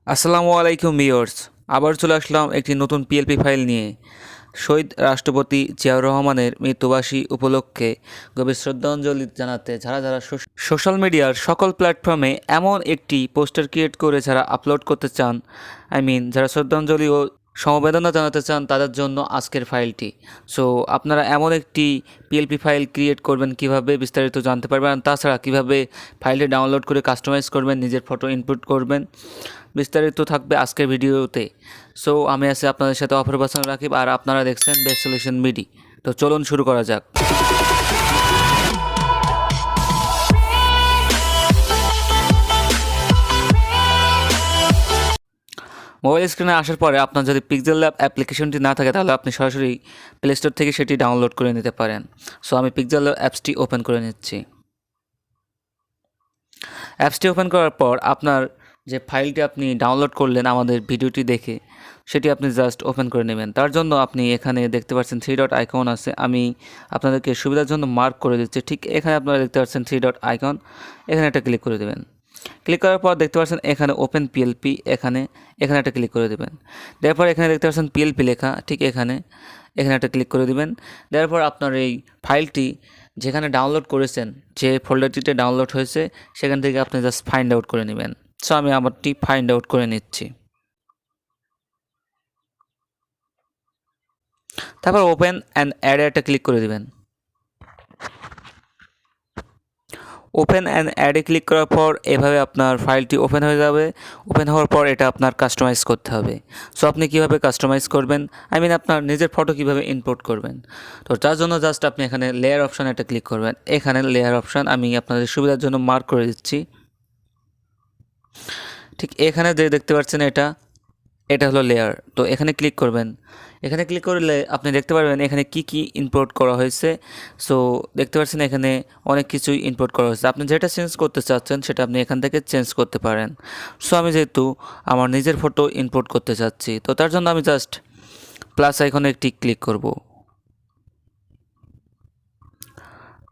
আসসালামু আলাইকুম ভিউয়ার্স। আবার চলে আসলাম একটি নতুন পিএলপি ফাইল নিয়ে। শহীদ রাষ্ট্রপতি জিয়াউর রহমানের মৃত্যুবার্ষিকী উপলক্ষে গভীর শ্রদ্ধাঞ্জলি জানাতে যারা যারা সোশ্যাল মিডিয়ার সকল প্ল্যাটফর্মে এমন একটি পোস্টার ক্রিয়েট করে যারা আপলোড করতে চান, যারা শ্রদ্ধাঞ্জলি ও সমবেদনা জানাতে চান তাদের জন্য আজকের ফাইলটি। সো আপনারা এমন একটি পিএলপি ফাইল ক্রিয়েট করবেন কিভাবে বিস্তারিত জানতে পারবেন, তাছাড়া কিভাবে ফাইলটি ডাউনলোড করে কাস্টমাইজ করবেন, নিজের ফটো ইনপুট করবেন, বিস্তারিত থাকবে আজকের ভিডিওতে। সো আমি আছি আপনাদের সাথে অপূর্ব রাকিব, আর আপনারা দেখছেন বেস্ট সলিউশন মিডি। তো চলুন শুরু করা যাক। মোবাইল স্ক্রিনে আসার পরে আপনার যদি পিক্সেল ল্যাব অ্যাপ্লিকেশনটি না থাকে তাহলে আপনি সরাসরি প্লে স্টোর থেকে সেটি ডাউনলোড করে নিতে পারেন। সো আমি পিক্সেল ল্যাব অ্যাপসটি ওপেন করে নিচ্ছি। অ্যাপসটি ওপেন করার পর আপনার যে ফাইলটি আপনি ডাউনলোড করলেন আমাদের ভিডিওটি দেখে, সেটি আপনি জাস্ট ওপেন করে নেবেন। তার জন্য আপনি এখানে দেখতে পাচ্ছেন 3 ডট আইকন আছে, আমি আপনাদেরকে সুবিধার জন্য মার্ক করে দিচ্ছি। ঠিক এখানে আপনারা দেখতে পাচ্ছেন 3 ডট আইকন, এখানে একটা ক্লিক করে দেবেন। ক্লিক করার পর দেখতে পাচ্ছেন এখানে ওপেন পিএলপি, এখানে একটা ক্লিক করে দেবেন। তারপর এখানে দেখতে পাচ্ছেন পিএলপি লেখা, ঠিক এখানে একটা ক্লিক করে দিবেন। তারপর আপনার এই ফাইলটি যেখানে ডাউনলোড করেছেন, যে ফোল্ডারটিতে ডাউনলোড হয়েছে, সেখান থেকে আপনি জাস্ট ফাইন্ড আউট করে নেবেন। সো আমি আমারটি ফাইন্ড আউট করে নিচ্ছি। তারপর ওপেন অ্যান্ড অ্যাড একটা ক্লিক করে দিবেন। ওপেন অ্যান্ড অ্যাডে ক্লিক করার পর এভাবে আপনার ফাইলটি ওপেন হয়ে যাবে। ওপেন হওয়ার পর এটা আপনার কাস্টমাইজ করতে হবে। সো আপনি কীভাবে কাস্টমাইজ করবেন, আপনার নিজের ফটো কীভাবে ইম্পোর্ট করবেন, তো তার জন্য জাস্ট আপনি এখানে লেয়ার অপশান একটা ক্লিক করবেন। এখানে লেয়ার অপশান আমি আপনাদের সুবিধার জন্য মার্ক করে দিচ্ছি। ঠিক এখানে যে দেখতে পাচ্ছেন এটা হলো লেয়ার। তো এখানে ক্লিক করবেন। এখানে ক্লিক করলে আপনি দেখতে পারবেন এখানে কি ইম্পোর্ট করা হয়েছে। সো দেখতে পাচ্ছেন এখানে অনেক কিছুই ইম্পোর্ট করা হয়েছে। আপনি যেটা চেঞ্জ করতে চাচ্ছেন সেটা আপনি এখান থেকে চেঞ্জ করতে পারেন। সো আমি যেহেতু আমার নিজের ফটো ইম্পোর্ট করতে চাচ্ছি, তো তার জন্য আমি জাস্ট প্লাস আইকনে একটি ক্লিক করব।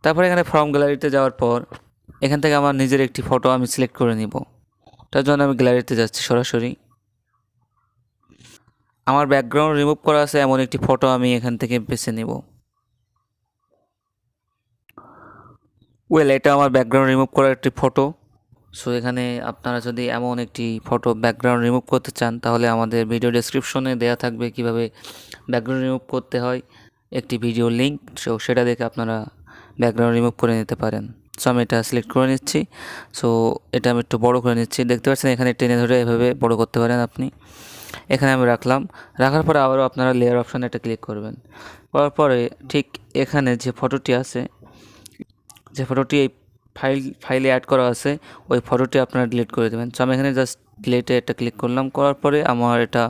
তারপর এখানে ফর্ম গ্যালারিতে যাওয়ার পর এখান থেকে আমার নিজের একটি ফটো আমি সিলেক্ট করে নিব। তার জন্য আমি গ্যালারিতে যাচ্ছি সরাসরি। আমার ব্যাকগ্রাউন্ড রিমুভ করা আছে এমন একটি ফটো আমি এখান থেকে বেছে নেব। এটা আমার ব্যাকগ্রাউন্ড রিমুভ করার একটি ফটো। সো এখানে আপনারা যদি এমন একটি ফটো ব্যাকগ্রাউন্ড রিমুভ করতে চান তাহলে আমাদের ভিডিও ডেসক্রিপশনে দেওয়া থাকবে কিভাবে ব্যাকগ্রাউন্ড রিমুভ করতে হয়, একটি ভিডিও লিঙ্ক। সো সেটা দেখে আপনারা ব্যাকগ্রাউন্ড রিমুভ করে নিতে পারেন। সো আমি এটা সিলেক্ট করে নিচ্ছি। সো এটা আমি একটু বড় করে নিচ্ছি। দেখতে পাচ্ছেন এখানে টেনে ধরে এভাবে বড় করতে পারেন আপনি। এখানে আমি রাখলাম। রাখার পরে আবারও আপনারা লেয়ার অপশানে একটা ক্লিক করবেন। করার পরে ঠিক এখানে যে ফটোটি আছে, যে ফটোটি এই ফাইলে অ্যাড করা আছে, ওই ফটোটি আপনারা ডিলিট করে দেবেন। সো আমি এখানে জাস্ট ডিলিটে একটা ক্লিক করলাম। করার পরে আমার এটা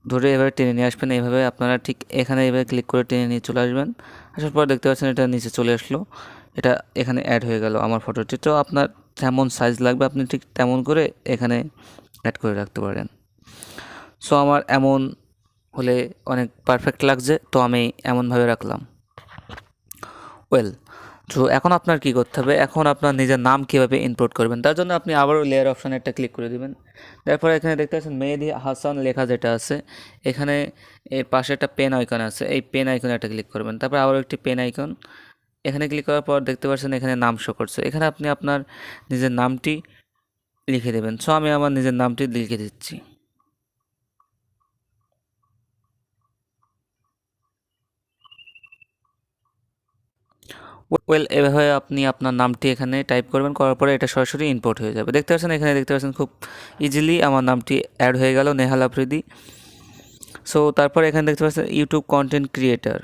ধরে এভাবে টেনে নিয়ে আসবেন। এইভাবে আপনারা ঠিক এখানে এভাবে ক্লিক করে টেনে নিয়ে চলে আসবেন। আসার পর দেখতে পাচ্ছেন এটা নিচে চলে আসলো, এটা এখানে অ্যাড হয়ে গেল আমার ফটোটি। তো আপনার যেমন সাইজ লাগবে আপনি ঠিক তেমন করে এখানে অ্যাড করে রাখতে পারেন। সো আমার এমন হলে অনেক পারফেক্ট লাগছে, তো আমি এমনভাবে রাখলাম। তো এখন আপনার কি করতে হবে, এখন আপনার নিজের নাম কীভাবে ইনপুট করবেন, তার জন্য আপনি আবারও লেয়ার অপশানে একটা ক্লিক করে দেবেন। তারপরে এখানে দেখতে পাচ্ছেন মেহেদি হাসান লেখা যেটা আছে, এখানে এর পাশে একটা পেন আইকন আছে, এই পেন আইকনে একটা ক্লিক করবেন। তারপর আবারও একটি পেন আইকন, এখানে ক্লিক করার পর দেখতে পাচ্ছেন এখানে নাম শো করছে। এখানে আপনি আপনার নিজের নামটি লিখে দেবেন। সো আমি আমার নিজের নামটি লিখে দিচ্ছি। এভাবে আপনি আপনার নামটি এখানে টাইপ করবেন, করার পরে এটা সরাসরি ইম্পোর্ট হয়ে যাবে। দেখতে পাচ্ছেন এখানে দেখতে পাচ্ছেন খুব ইজিলি আমার নামটি অ্যাড হয়ে গেল, নেহাল আফ্রিদি। সো তারপরে এখানে দেখতে পাচ্ছেন ইউটিউব কন্টেন্ট ক্রিয়েটার।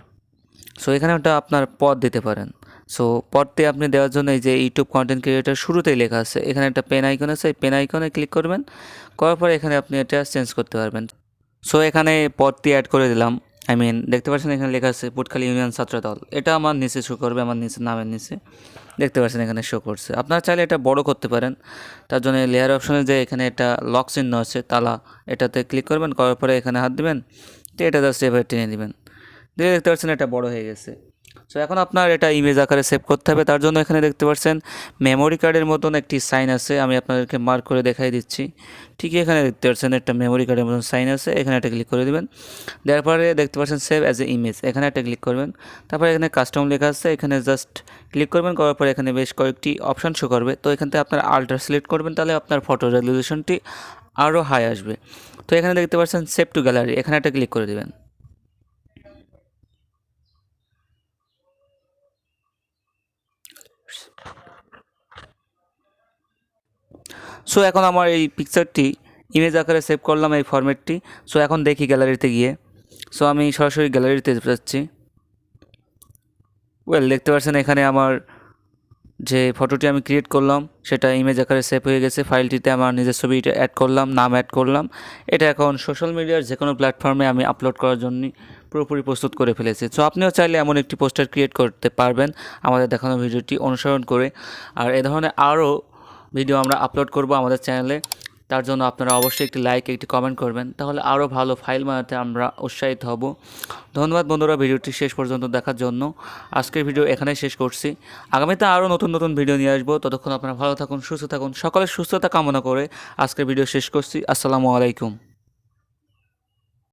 সো এখানে ওটা আপনার পদ দিতে পারেন। সো পদটি আপনি দেওয়ার জন্য এই যে ইউটিউব কন্টেন্ট ক্রিয়েটার শুরুতেই লেখা আছে, এখানে একটা পেন আইকন আছে, এই পেন আইকনে ক্লিক করবেন। করার পরে এখানে আপনি এটা চেঞ্জ করতে পারবেন। সো এখানে পদটি অ্যাড করে দিলাম। দেখতে পাচ্ছেন এখানে লেখা আছে পুটখালি ইউনিয়ন ছাত্র দল, এটা আমার নিচে শো করবে, আমার নিচে নামের নিচে দেখতে পাচ্ছেন এখানে শো করছে। আপনারা চাইলে এটা বড় করতে পারেন, তার জন্য লেয়ার অপশনে যে এখানে একটা লক চিহ্ন আছে তালা, এটাতে ক্লিক করবেন। করার পরে এখানে হাত দিবেন, তো এটা জাস্ট এভাবে টেনে দিবেন, দিয়ে দেখতে পাচ্ছেন এটা বড় হয়ে গেছে। সো এখন আপনার এটা ইমেজ আকারে সেভ করতে হবে। তার জন্য এখানে দেখতে পাচ্ছেন মেমোরি কার্ডের মতন একটি সাইন আছে, আমি আপনাদেরকে মার্ক করে দেখাই দিচ্ছি। ঠিক এখানে দেখতে পাচ্ছেন একটা মেমোরি কার্ডের মতন সাইন আছে, এখানে একটা ক্লিক করে দেবেন। দেওয়ার পরে দেখতে পাচ্ছেন সেভ অ্যাজ এ ইমেজ, এখানে একটা ক্লিক করবেন। তারপরে এখানে কাস্টম লেখা আছে, এখানে জাস্ট ক্লিক করবেন। করার পরে এখানে বেশ কয়েকটি অপশান শো করবে, তো এখান থেকে আপনার আল্ট্রা সিলেক্ট করবেন, তাহলে আপনার ফটো রেজলিউশনটি আরও হাই আসবে। তো এখানে দেখতে পাচ্ছেন সেভ টু গ্যালারি, এখানে একটা ক্লিক করে দেবেন। সো এখন আমার এই পিকচারটি ইমেজ আকারে সেভ করলাম এই ফরম্যাটটি। সো এখন দেখি গ্যালারিতে গিয়ে। সো আমি সরাসরি গ্যালারিতে যাচ্ছি। দেখতে পাচ্ছেন এখানে আমার যে ফটোটি আমি ক্রিয়েট করলাম সেটা ইমেজ আকারে সেভ হয়ে গেছে। ফাইলটিতে আমার নিজের ছবিটা অ্যাড করলাম, নাম অ্যাড করলাম। এটা এখন সোশ্যাল মিডিয়ার যে কোনো প্ল্যাটফর্মে আমি আপলোড করার জন্য পুরোপুরি প্রস্তুত করে ফেলেছি। সো আপনিও চাইলে এমন একটি পোস্টার ক্রিয়েট করতে পারবেন আমাদের দেখানো ভিডিওটি অনুসরণ করে। আর এ ধরনের আরও ভিডিও আমরা আপলোড করব আমাদের চ্যানেলে। তার জন্য আপনারা অবশ্যই একটি লাইক, একটি কমেন্ট করবেন, তাহলে আরও ভালো ফাইল বানাতে আমরা উৎসাহিত হব। ধন্যবাদ বন্ধুরা ভিডিওটি শেষ পর্যন্ত দেখার জন্য। আজকের ভিডিও এখানেই শেষ করছি। আগামীতে আরও নতুন নতুন ভিডিও নিয়ে আসবো। ততক্ষণ আপনারা ভালো থাকুন, সুস্থ থাকুন। সকলের সুস্থতা কামনা করে আজকের ভিডিও শেষ করছি। আসসালামু আলাইকুম।